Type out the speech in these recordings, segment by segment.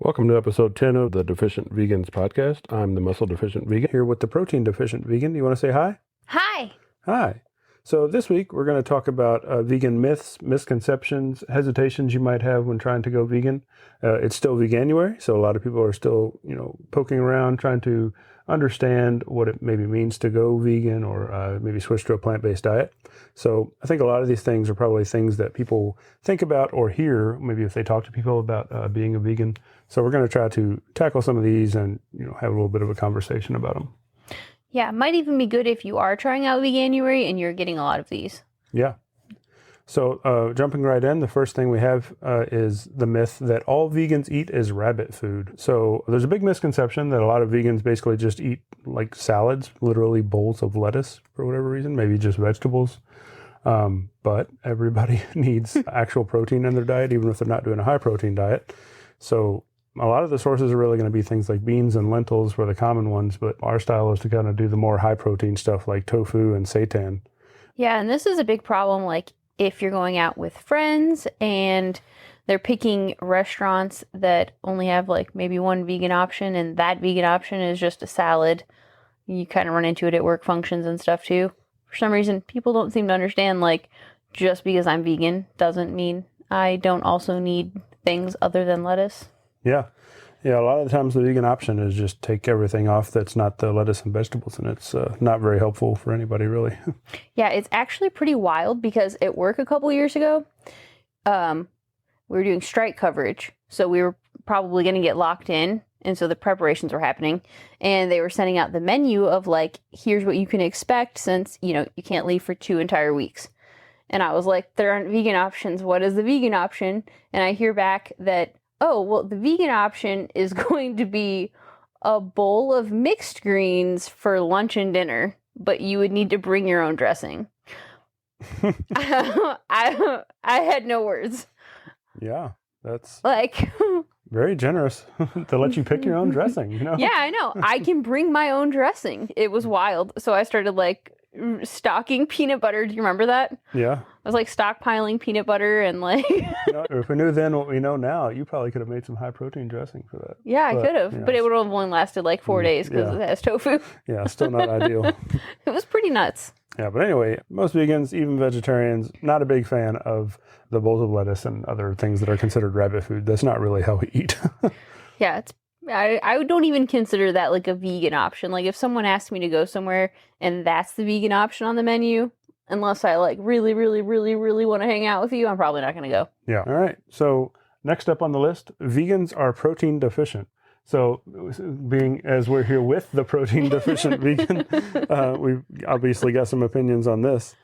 Welcome to episode 10 of the Deficient Vegans podcast. I'm the muscle deficient vegan here with the protein deficient vegan. You want to say hi? Hi. Hi. So this week we're going to talk about vegan myths, misconceptions, hesitations you might have when trying to go vegan. It's still Veganuary, so a lot of people are still, poking around trying to understand what it maybe means to go vegan or maybe switch to a plant-based diet. So I think a lot of these things are probably things that people think about or hear, maybe if they talk to people about being a vegan. So we're going to try to tackle some of these and have a little bit of a conversation about them. Yeah, it might even be good if you are trying out Veganuary and you're getting a lot of these. Yeah. So jumping right in, the first thing we have is the myth that all vegans eat is rabbit food. So there's a big misconception that a lot of vegans basically just eat like salads, literally bowls of lettuce for whatever reason, maybe just vegetables. But everybody needs actual protein in their diet, even if they're not doing a high protein diet. So a lot of the sources are really going to be things like beans and lentils were the common ones, but our style is to kind of do the more high protein stuff like tofu and seitan. Yeah, and this is a big problem, like if you're going out with friends and they're picking restaurants that only have like maybe one vegan option and that vegan option is just a salad. You kind of run into it at work functions and stuff too. For some reason, people don't seem to understand like just because I'm vegan doesn't mean I don't also need things other than lettuce. Yeah. Yeah, a lot of the times the vegan option is just take everything off that's not the lettuce and vegetables, and it's not very helpful for anybody, really. Yeah, it's actually pretty wild because at work a couple years ago, we were doing strike coverage, so we were probably going to get locked in, and so the preparations were happening, and they were sending out the menu of like, here's what you can expect since, you can't leave for 2 entire weeks. And I was like, there aren't vegan options. What is the vegan option? And I hear back that, oh, well, the vegan option is going to be a bowl of mixed greens for lunch and dinner, but you would need to bring your own dressing. I had no words. Yeah, that's like very generous to let you pick your own dressing, Yeah, I know. I can bring my own dressing. It was wild. So I started like stocking peanut butter. Do you remember that? Yeah. I was like stockpiling peanut butter and like if we knew then what we know now, you probably could have made some high protein dressing for that. Yeah, I could have, but it would have only lasted like 4 days because it has tofu. Yeah, still not ideal. It was pretty nuts. Yeah, but anyway, most vegans, even vegetarians, not a big fan of the bowls of lettuce and other things that are considered rabbit food. That's not really how we eat. Yeah, I don't even consider that like a vegan option. Like if someone asked me to go somewhere and that's the vegan option on the menu, unless I like really, really, really, really want to hang out with you, I'm probably not going to go. Yeah. All right. So next up on the list, vegans are protein deficient. So being as we're here with the protein deficient vegan, we've obviously got some opinions on this.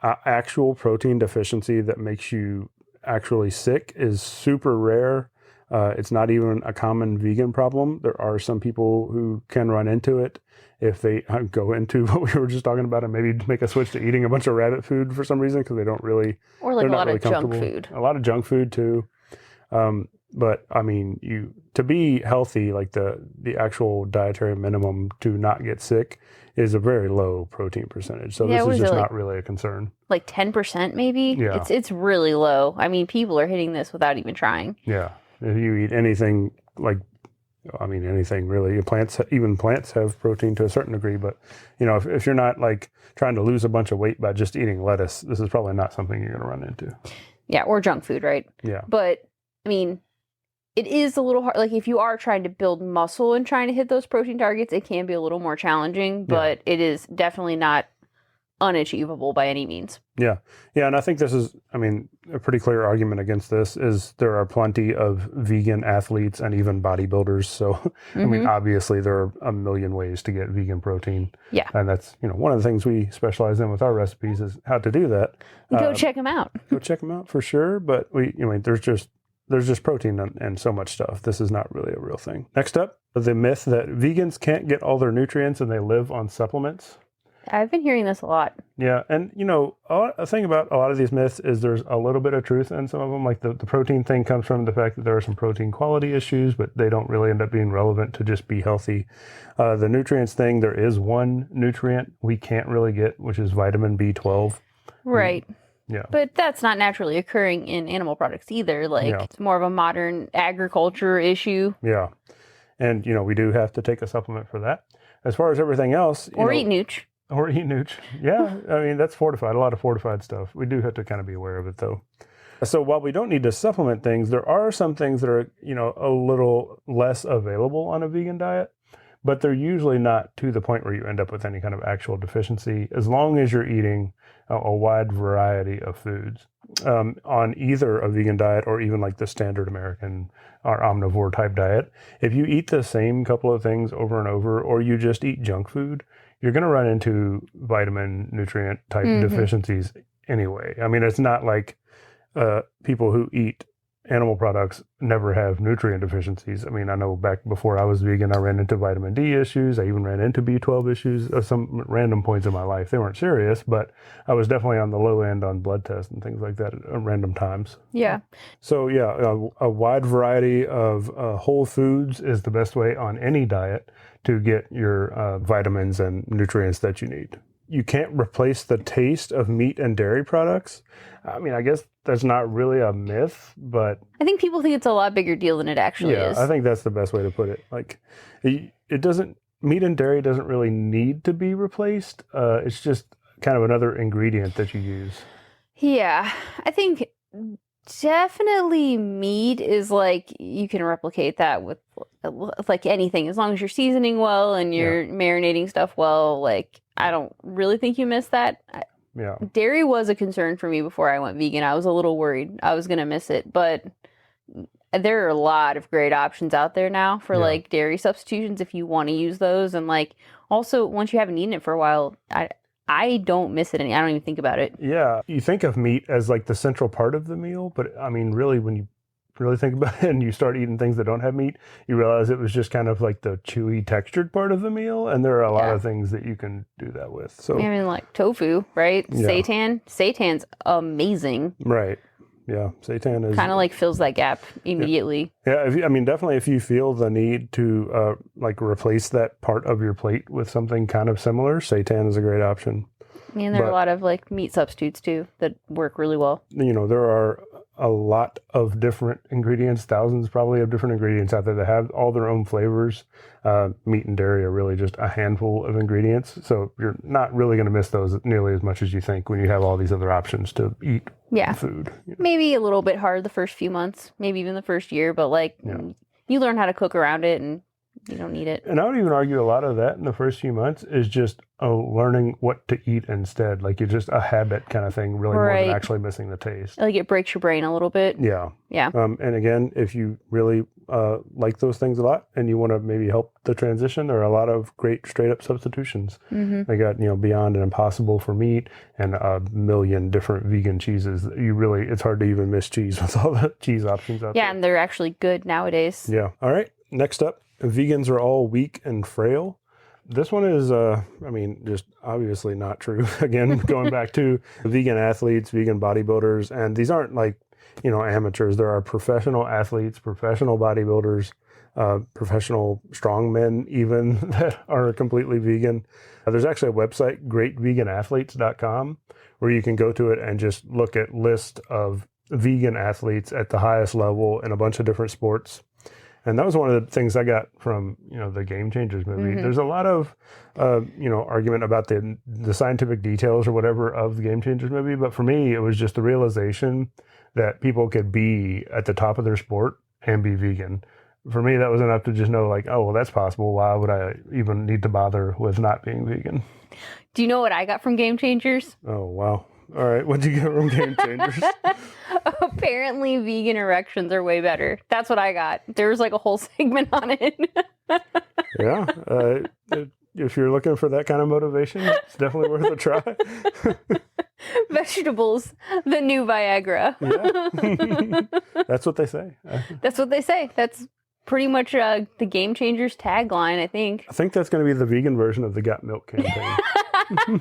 Actual protein deficiency that makes you actually sick is super rare. It's not even a common vegan problem. There are some people who can run into it if they go into what we were just talking about and maybe make a switch to eating a bunch of rabbit food for some reason because they don't really... Or like a lot of junk food. A lot of junk food too. But I mean, to be healthy, like the actual dietary minimum to not get sick is a very low protein percentage. So this is just not really a concern. Like 10% maybe? Yeah. It's really low. I mean, people are hitting this without even trying. Yeah. If you eat anything anything really, even plants have protein to a certain degree, but if you're not like trying to lose a bunch of weight by just eating lettuce, this is probably not something you're going to run into. Yeah. Or junk food, right? Yeah. But I mean, it is a little hard. Like if you are trying to build muscle and trying to hit those protein targets, it can be a little more challenging, but it is definitely not unachievable by any means. Yeah. Yeah. And I think this is, a pretty clear argument against this is there are plenty of vegan athletes and even bodybuilders. So, obviously there are a million ways to get vegan protein. Yeah. And that's, one of the things we specialize in with our recipes is how to do that. Go check them out. Go check them out for sure. But there's just protein and so much stuff. This is not really a real thing. Next up, the myth that vegans can't get all their nutrients and they live on supplements. I've been hearing this a lot. Yeah. And, a thing about a lot of these myths is there's a little bit of truth in some of them. Like the protein thing comes from the fact that there are some protein quality issues, but they don't really end up being relevant to just be healthy. The nutrients thing, there is one nutrient we can't really get, which is vitamin B12. Right. Yeah. But that's not naturally occurring in animal products either. Like, Yeah. it's more of a modern agriculture issue. Yeah. And, we do have to take a supplement for that. As far as everything else, Or eat nooch. Or eat nooch. Yeah. I mean, that's fortified, a lot of fortified stuff. We do have to kind of be aware of it, though. So while we don't need to supplement things, there are some things that are, a little less available on a vegan diet, but they're usually not to the point where you end up with any kind of actual deficiency, as long as you're eating a wide variety of foods on either a vegan diet or even like the standard American or omnivore type diet. If you eat the same couple of things over and over, or you just eat junk food, you're going to run into vitamin, nutrient type deficiencies anyway. I mean, it's not like people who eat animal products never have nutrient deficiencies. I mean, I know back before I was vegan, I ran into vitamin D issues. I even ran into B12 issues at some random points in my life. They weren't serious, but I was definitely on the low end on blood tests and things like that at random times. Yeah. So yeah, a wide variety of whole foods is the best way on any diet to get your vitamins and nutrients that you need. You can't replace the taste of meat and dairy products. I mean, I guess that's not really a myth, but I think people think it's a lot bigger deal than it actually is. I think that's the best way to put it. Like, it doesn't, meat and dairy doesn't really need to be replaced. It's just kind of another ingredient that you use. Yeah, I think definitely meat is like, you can replicate that with like anything, as long as you're seasoning well and you're marinating stuff well. Like, I don't really think you miss that. Yeah. Dairy was a concern for me before I went vegan. I was a little worried I was going to miss it, but there are a lot of great options out there now for like dairy substitutions if you want to use those. And like, also, once you haven't eaten it for a while, I don't miss it any. I don't even think about it. Yeah. You think of meat as like the central part of the meal, but I mean, really, when you really think about it and you start eating things that don't have meat, you realize it was just kind of like the chewy textured part of the meal. And there are a lot of things that you can do that with. So I mean, like tofu, right? Yeah. Seitan's amazing. Right. Yeah. Seitan is kind of like fills that gap immediately. Yeah. Definitely if you feel the need to like replace that part of your plate with something kind of similar, seitan is a great option. I mean, there are a lot of like meat substitutes too that work really well. There are a lot of different ingredients, thousands probably of different ingredients out there that have all their own flavors. Meat and dairy are really just a handful of ingredients. So you're not really going to miss those nearly as much as you think when you have all these other options to eat food. Maybe a little bit hard the first few months, maybe even the first year, but like you learn how to cook around it and you don't need it. And I would even argue a lot of that in the first few months is just learning what to eat instead. Like, it's just a habit kind of thing, really, more than actually missing the taste. Like, it breaks your brain a little bit. Yeah. Yeah. And again, if you really like those things a lot and you want to maybe help the transition, there are a lot of great straight up substitutions. They got, Beyond and Impossible for meat and a million different vegan cheeses. It's hard to even miss cheese with all the cheese options out there. Yeah, and they're actually good nowadays. Yeah. All right. Next up, vegans are all weak and frail. This one is, just obviously not true. Again, going back to vegan athletes, vegan bodybuilders, and these aren't like, amateurs. There are professional athletes, professional bodybuilders, professional strongmen even that are completely vegan. There's actually a website, greatveganathletes.com, where you can go to it and just look at list of vegan athletes at the highest level in a bunch of different sports. And that was one of the things I got from, the Game Changers movie. There's a lot of, argument about the scientific details or whatever of the Game Changers movie. But for me, it was just the realization that people could be at the top of their sport and be vegan. For me, that was enough to just know, like, oh, well, that's possible. Why would I even need to bother with not being vegan? Do you know what I got from Game Changers? Oh, wow. All right. What'd you get from Game Changers? Apparently, vegan erections are way better. That's what I got. There was like a whole segment on it. Yeah. If you're looking for that kind of motivation, it's definitely worth a try. Vegetables, the new Viagra. Yeah. That's what they say. That's what they say. That's pretty much the Game Changers tagline, I think. I think that's going to be the vegan version of the Got Milk campaign.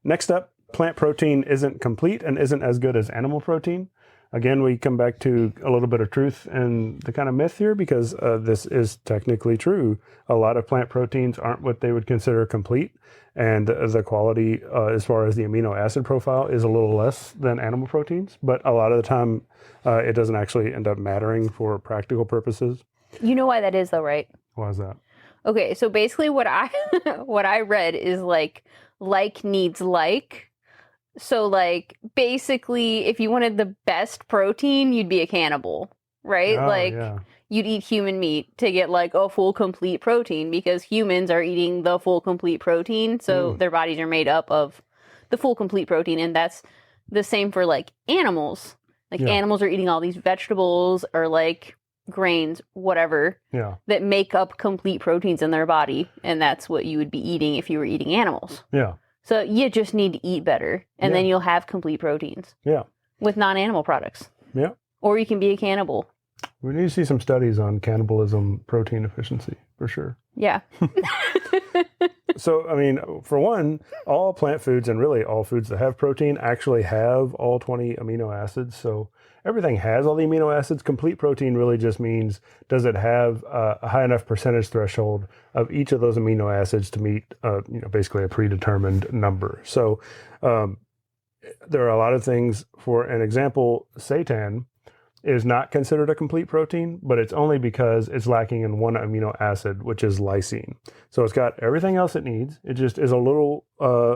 Next up, plant protein isn't complete and isn't as good as animal protein. again, we come back to a little bit of truth and the kind of myth here, because this is technically true. A lot of plant proteins aren't what they would consider complete, and the quality as far as the amino acid profile is a little less than animal proteins, but a lot of the time it doesn't actually end up mattering for practical purposes. You know why that is, though, right? Why is that? Okay, so basically what I what I read is like needs like. So like basically if you wanted the best protein, you'd be a cannibal, right? Oh, Like yeah. you'd eat human meat to get like a full complete protein, because humans are eating the full complete protein, so their bodies are made up of the full complete protein, and that's the same for like animals. Like Yeah. animals are eating all these vegetables or like grains, whatever, Yeah. that make up complete proteins in their body, and that's what you would be eating if you were eating animals. Yeah. So you just need to eat better, and then you'll have complete proteins. Yeah. With non-animal products. Yeah. Or you can be a cannibal. We need to see some studies on cannibalism protein efficiency for sure. Yeah. So, I mean, for one, all plant foods and really all foods that have protein actually have all 20 amino acids. So everything has all the amino acids. Complete protein really just means, does it have a high enough percentage threshold of each of those amino acids to meet, basically a predetermined number. So there are a lot of things. For an example, seitan is not considered a complete protein, but it's only because it's lacking in one amino acid, which is lysine. So it's got everything else it needs. It just is a little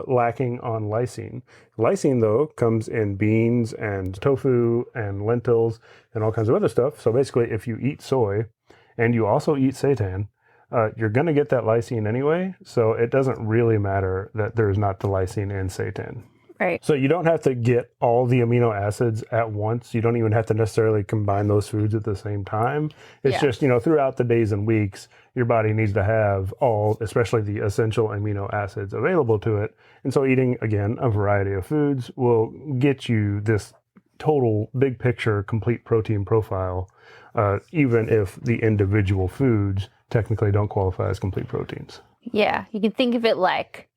lacking on lysine. Lysine, though, comes in beans and tofu and lentils and all kinds of other stuff. So basically, if you eat soy and you also eat seitan, you're going to get that lysine anyway. So it doesn't really matter that there's not the lysine in seitan. Right. So you don't have to get all the amino acids at once. You don't even have to necessarily combine those foods at the same time. It's just, throughout the days and weeks, your body needs to have all, especially the essential amino acids available to it. And so eating, again, a variety of foods will get you this total big picture, complete protein profile, even if the individual foods technically don't qualify as complete proteins. Yeah. You can think of it like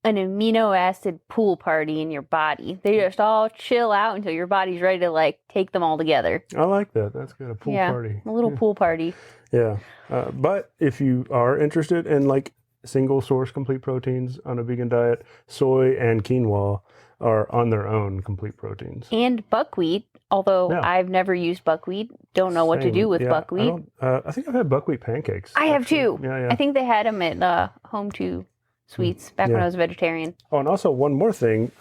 an amino acid pool party in your body. They just all chill out until your body's ready to like take them all together. I like that. That's good. A pool party. A little pool party. Yeah. But if you are interested in like single source complete proteins on a vegan diet, soy and quinoa are on their own complete proteins. And buckwheat, although I've never used buckwheat. Don't know what to do with buckwheat. I think I've had buckwheat pancakes. I have too. Yeah. I think they had them at Home 2 Sweets back when I was a vegetarian. Oh, and also one more thing.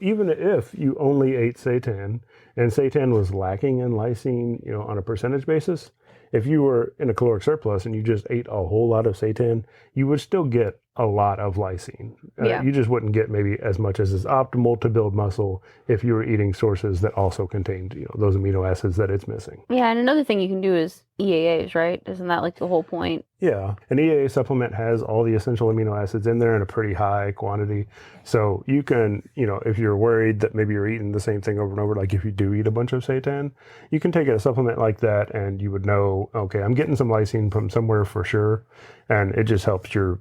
Even if you only ate seitan and seitan was lacking in lysine, on a percentage basis, if you were in a caloric surplus and you just ate a whole lot of seitan, you would still get a lot of lysine. You just wouldn't get maybe as much as is optimal to build muscle if you were eating sources that also contained, those amino acids that it's missing. Yeah, and another thing you can do is EAAs, right? Isn't that like the whole point? Yeah, an EAA supplement has all the essential amino acids in there in a pretty high quantity. So you can, if you're worried that maybe you're eating the same thing over and over, like if you do eat a bunch of seitan, you can take a supplement like that and you would know, okay, I'm getting some lysine from somewhere for sure. And it just helps your,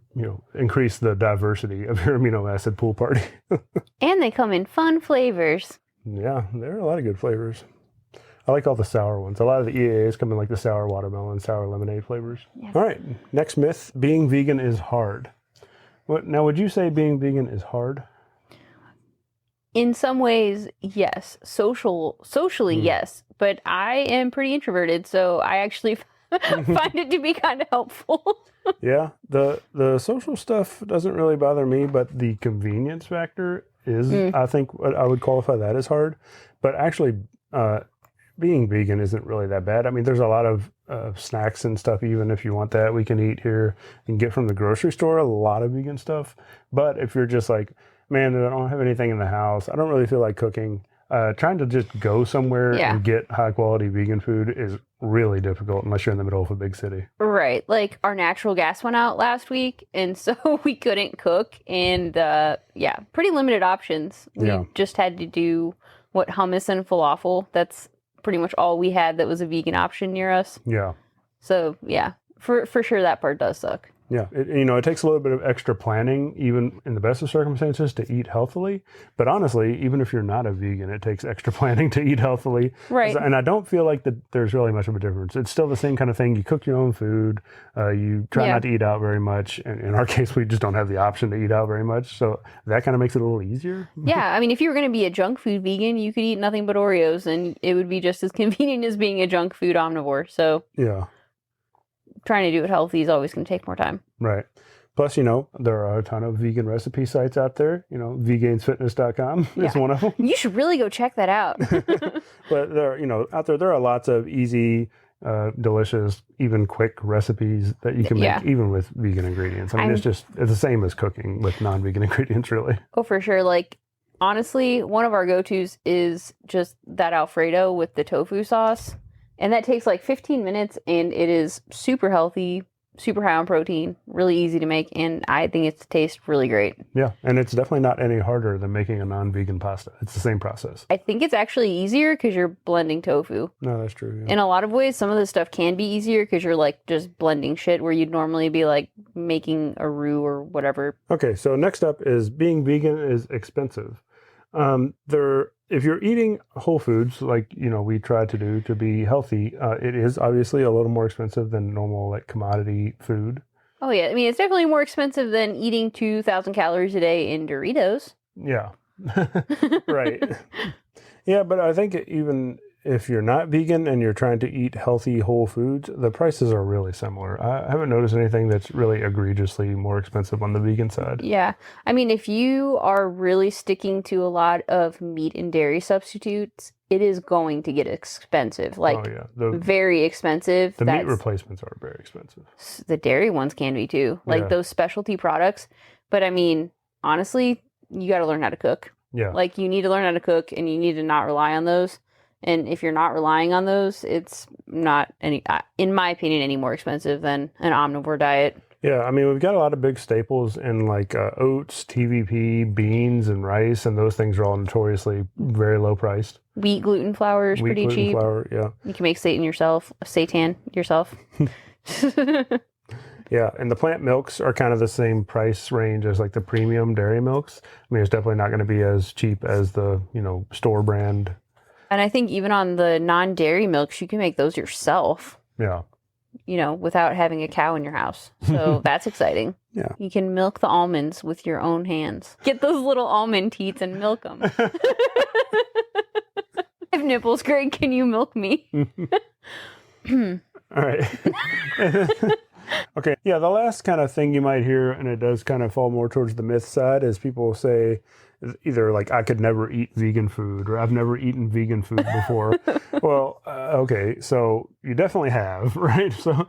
increase the diversity of your amino acid pool party. And they come in fun flavors. Yeah, there are a lot of good flavors. I like all the sour ones. A lot of the EAAs come in like the sour watermelon, sour lemonade flavors. Yeah. All right, next myth, being vegan is hard. Now, would you say being vegan is hard? In some ways, yes. Socially, yes. But I am pretty introverted, so I actually find it to be kind of helpful. Yeah, the social stuff doesn't really bother me, but the convenience factor is, I think, I would qualify that as hard. But actually, being vegan isn't really that bad. I mean, there's a lot of snacks and stuff, even if you want that, we can eat here and get from the grocery store, a lot of vegan stuff. But if you're just like, man, I don't have anything in the house, I don't really feel like cooking, trying to just go somewhere and get high quality vegan food is really difficult unless you're in the middle of a big city. Right. Like our natural gas went out last week, and so we couldn't cook. And pretty limited options. We just had to do hummus and falafel. That's pretty much all we had that was a vegan option near us. Yeah. So yeah, for sure that part does suck. Yeah, it takes a little bit of extra planning, even in the best of circumstances, to eat healthily. But honestly, even if you're not a vegan, it takes extra planning to eat healthily. Right. And I don't feel like that there's really much of a difference. It's still the same kind of thing. You cook your own food. You try not to eat out very much. And in our case, we just don't have the option to eat out very much. So that kind of makes it a little easier. Yeah, I mean, if you were going to be a junk food vegan, you could eat nothing but Oreos, and it would be just as convenient as being a junk food omnivore. So yeah. Trying to do it healthy is always going to take more time. Right. Plus, there are a ton of vegan recipe sites out there. Vegansfitness.com is one of them. You should really go check that out. But out there are lots of easy, delicious, even quick recipes that you can make even with vegan ingredients. I mean, it's the same as cooking with non-vegan ingredients, really. Oh, for sure. Like, honestly, one of our go-tos is just that Alfredo with the tofu sauce. And that takes like 15 minutes, and it is super healthy, super high on protein, really easy to make, and I think it tastes really great. Yeah, and it's definitely not any harder than making a non-vegan pasta. It's the same process. I think it's actually easier because you're blending tofu. No, that's true. Yeah. In a lot of ways, some of this stuff can be easier because you're like just blending shit where you'd normally be like making a roux or whatever. Okay, so next up is being vegan is expensive. If you're eating whole foods, like, we try to do to be healthy, it is obviously a little more expensive than normal, like, commodity food. Oh, yeah. I mean, it's definitely more expensive than eating 2,000 calories a day in Doritos. Yeah. Right. Yeah, but I think even if you're not vegan and you're trying to eat healthy whole foods, the prices are really similar. I haven't noticed anything that's really egregiously more expensive on the vegan side. Yeah. I mean, if you are really sticking to a lot of meat and dairy substitutes, it is going to get expensive. Like, very expensive. The meat replacements are very expensive. The dairy ones can be too. Like those specialty products. But I mean, honestly, you got to learn how to cook. Yeah. Like, you need to learn how to cook, and you need to not rely on those. And if you're not relying on those, it's not in my opinion, any more expensive than an omnivore diet. Yeah, I mean, we've got a lot of big staples in like oats, TVP, beans, and rice, and those things are all notoriously very low priced. Wheat gluten flour is pretty cheap. Flour, yeah. You can make seitan yourself. Yeah, and the plant milks are kind of the same price range as like the premium dairy milks. I mean, it's definitely not going to be as cheap as the, store brand. And I think even on the non-dairy milks, you can make those yourself. Yeah. Without having a cow in your house. So that's exciting. Yeah. You can milk the almonds with your own hands. Get those little almond teats and milk them. I have nipples, Greg. Can you milk me? All right. Okay. Yeah, the last kind of thing you might hear, and it does kind of fall more towards the myth side, is people say either like, I could never eat vegan food, or I've never eaten vegan food before. Well, okay, so you definitely have, right? So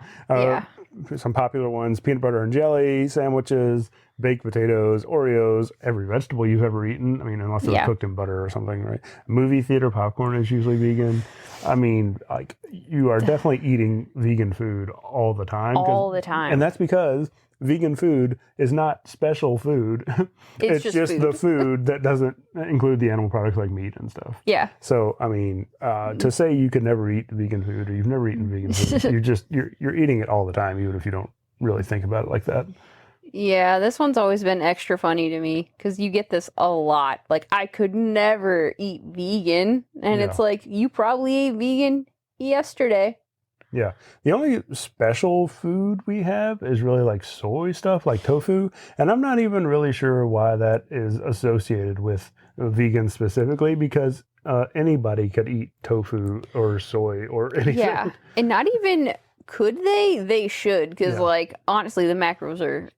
some popular ones: peanut butter and jelly sandwiches, baked potatoes, Oreos, every vegetable you've ever eaten. I mean, unless it was cooked in butter or something, right? Movie theater popcorn is usually vegan. I mean, like, you are definitely eating vegan food all the time. All the time. And that's because vegan food is not special food. It's just food. The food that doesn't include the animal products like meat and stuff. Yeah. So, I mean, to say you could never eat vegan food, or you've never eaten vegan food, you're eating it all the time, even if you don't really think about it like that. Yeah, this one's always been extra funny to me because you get this a lot. Like, I could never eat vegan. And it's like, you probably ate vegan yesterday. Yeah. The only special food we have is really like soy stuff, like tofu. And I'm not even really sure why that is associated with vegan specifically, because anybody could eat tofu or soy or anything. Yeah. And not even could they? They should, because like, honestly, the macros are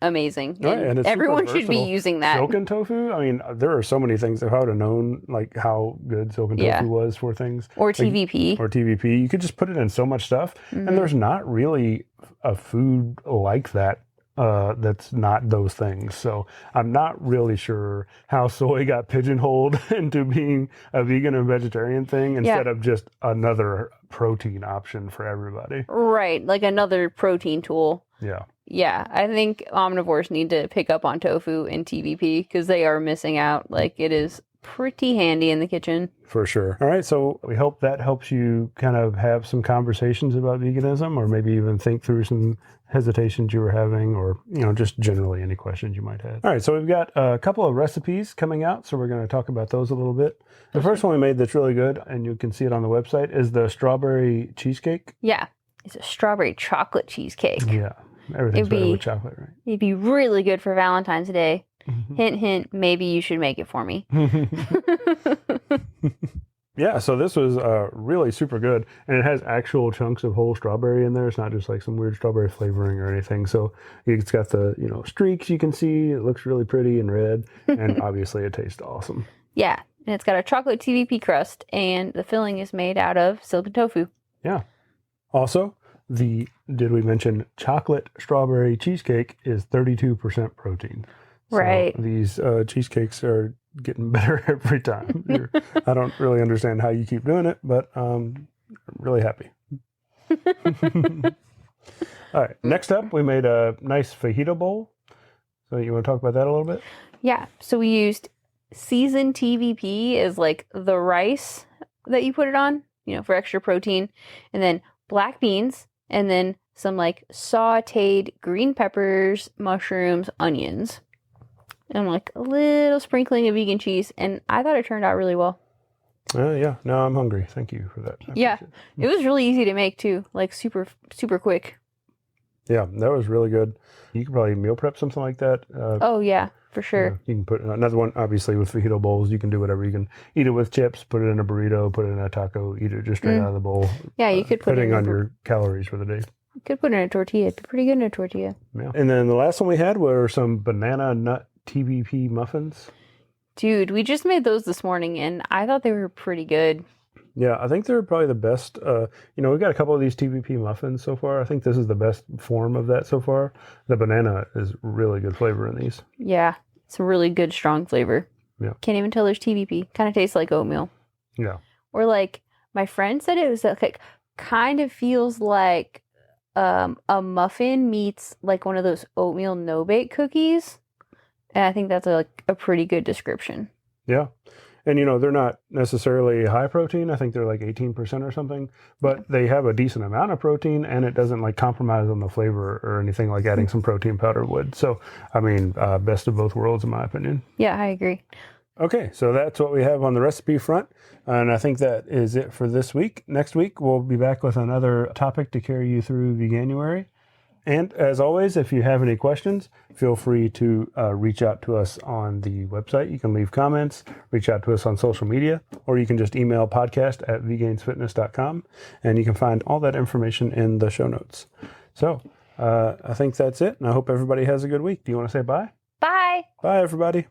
amazing. And everyone should be using that. Silken tofu? I mean, there are so many things. If I would have known like how good silken tofu was for things. Or TVP. Or TVP. You could just put it in so much stuff. And there's not really a food like that that's not those things. So I'm not really sure how soy got pigeonholed into being a vegan and vegetarian thing instead of just another protein option for everybody. Right. Like another protein tool. Yeah. Yeah, I think omnivores need to pick up on tofu and TVP because they are missing out. Like, it is pretty handy in the kitchen. For sure. All right. So we hope that helps you kind of have some conversations about veganism, or maybe even think through some hesitations you were having, or, just generally any questions you might have. All right. So we've got a couple of recipes coming out. So we're going to talk about those a little bit. The first one we made that's really good, and you can see it on the website, is the strawberry cheesecake. Yeah. It's a strawberry chocolate cheesecake. Yeah. Everything's better with chocolate, right? It'd be really good for Valentine's Day. Hint, hint, maybe you should make it for me. Yeah, so this was really super good, and it has actual chunks of whole strawberry in there. It's not just like some weird strawberry flavoring or anything. So it's got the streaks you can see. It looks really pretty and red, and obviously it tastes awesome. Yeah, and it's got a chocolate TVP crust, and the filling is made out of silken tofu. Yeah. Also, did we mention chocolate strawberry cheesecake is 32% protein. So right. These cheesecakes are getting better every time. I don't really understand how you keep doing it, but I'm really happy. All right. Next up, we made a nice fajita bowl. So you want to talk about that a little bit? Yeah. So we used seasoned TVP as like the rice that you put it on, for extra protein, and then black beans, and then some like sauteed green peppers, mushrooms, onions. And like a little sprinkling of vegan cheese, and I thought it turned out really well. Yeah, now I'm hungry. Thank you for that. Yeah, it was really easy to make too, like super, super quick. Yeah, that was really good. You could probably meal prep something like that. Oh yeah, for sure. You can put another one, obviously, with fajita bowls. You can do whatever. You can eat it with chips, put it in a burrito, put it in a taco, eat it just straight out of the bowl. Yeah, you could put depending it on your calories for the day. You could put it in a tortilla. It'd be pretty good in a tortilla. Yeah. And then the last one we had were some banana nut TVP muffins. Dude, we just made those this morning, and I thought they were pretty good. Yeah, I think they're probably the best. We've got a couple of these TVP muffins so far. I think this is the best form of that so far. The banana is really good flavor in these. Yeah, it's a really good, strong flavor. Yeah. Can't even tell there's TVP. Kind of tastes like oatmeal. Yeah. Or like, my friend said it was like, kind of feels like a muffin meets like one of those oatmeal no-bake cookies. And I think that's a pretty good description. Yeah. And, they're not necessarily high protein. I think they're like 18% or something. But they have a decent amount of protein, and it doesn't like compromise on the flavor or anything like adding some protein powder would. So, I mean, best of both worlds, in my opinion. Yeah, I agree. Okay, so that's what we have on the recipe front. And I think that is it for this week. Next week, we'll be back with another topic to carry you through Veganuary. And as always, if you have any questions, feel free to reach out to us on the website. You can leave comments, reach out to us on social media, or you can just email podcast@vegainsfitness.com, and you can find all that information in the show notes. So I think that's it, and I hope everybody has a good week. Do you want to say bye? Bye. Bye, everybody.